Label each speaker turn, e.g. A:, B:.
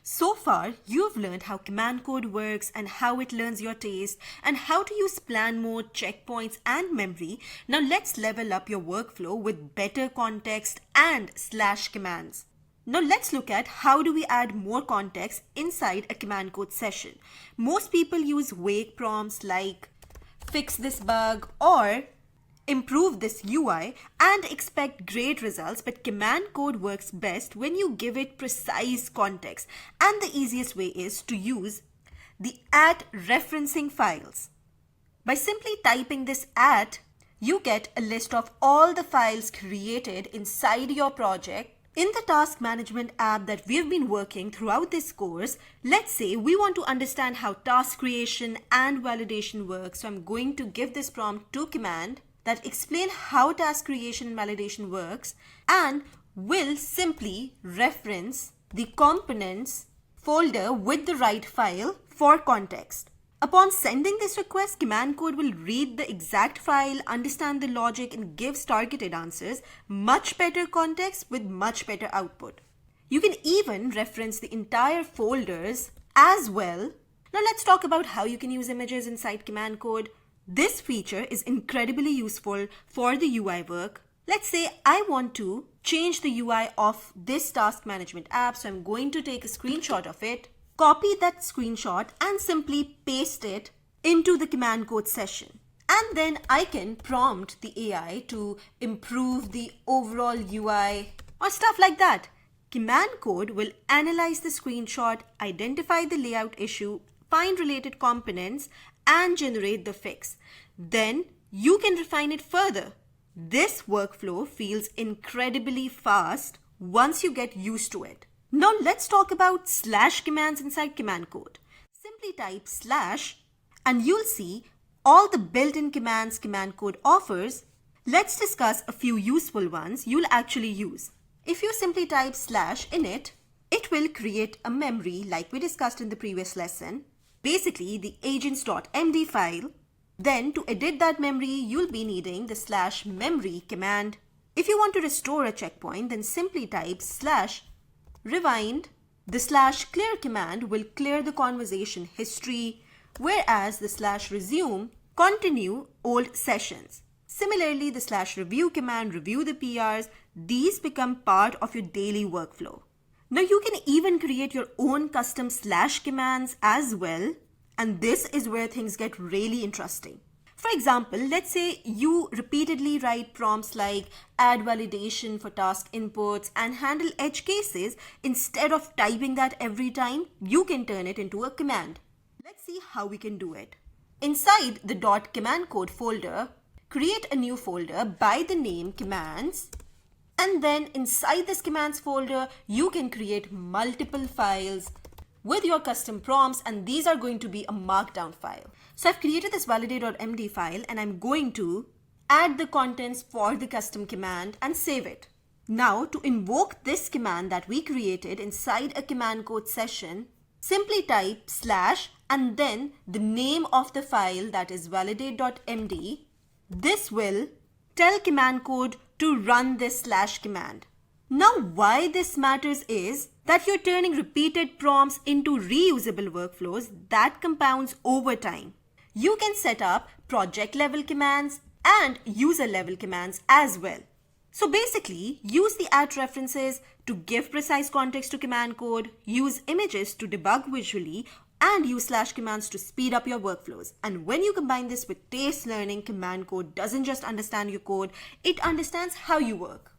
A: So far, you've learned how command code works and how it learns your taste and how to use plan mode, checkpoints and memory. Now let's level up your workflow with better context and slash commands. Now let's look at how do we add more context inside a command code session. Most people use vague prompts like fix this bug or improve this UI and expect great results, but command code works best when you give it precise context, and the easiest way is to use the @referencing files. By simply typing this you get a list of all the files created inside your project. In the task management app that we've been working throughout this course, let's say we want to understand how task creation and validation works. So I'm going to give this prompt to command that explain how task creation and validation works, and will simply reference the components folder with the right file for context. Upon sending this request, command code will read the exact file, understand the logic, and gives targeted answers, much better context with much better output. You can even reference the entire folders as well. Now let's talk about how you can use images inside command code. This feature is incredibly useful for the UI work. Let's say I want to change the UI of this task management app, so I'm going to take a screenshot of it, copy that screenshot and simply paste it into the command code session. And then I can prompt the AI to improve the overall UI or stuff like that. Command code will analyze the screenshot, identify the layout issue, find related components, and generate the fix. Then you can refine it further. This workflow feels incredibly fast once you get used to it. Now let's talk about slash commands inside command code. Simply type slash and you'll see all the built-in commands command code offers. Let's discuss a few useful ones you'll actually use. If you simply type slash in it will create a memory like we discussed in the previous lesson. Basically the agents.md file. Then to edit that memory, you'll be needing the slash memory command. If you want to restore a checkpoint, then simply type slash rewind. The slash clear command will clear the conversation history, whereas the slash resume continue old sessions. Similarly, the slash review command review the PRs. These become part of your daily workflow. Now you can even create your own custom slash commands as well, and this is where things get really interesting. For example, let's say you repeatedly write prompts like add validation for task inputs and handle edge cases. Instead of typing that every time, you can turn it into a command. Let's see how we can do it. Inside the .command code folder, create a new folder by the name commands. And then inside this commands folder, you can create multiple files with your custom prompts, and these are going to be a markdown file. So I've created this validate.md file and I'm going to add the contents for the custom command and save it. Now to invoke this command that we created inside a command code session, simply type slash and then the name of the file, that is validate.md. This will tell command code to run this slash command. Now why this matters is that you're turning repeated prompts into reusable workflows that compounds over time. You can set up project level commands and user level commands as well. So basically, use the @references to give precise context to command code, use images to debug visually, and use slash commands to speed up your workflows. And when you combine this with taste learning, command code doesn't just understand your code, it understands how you work.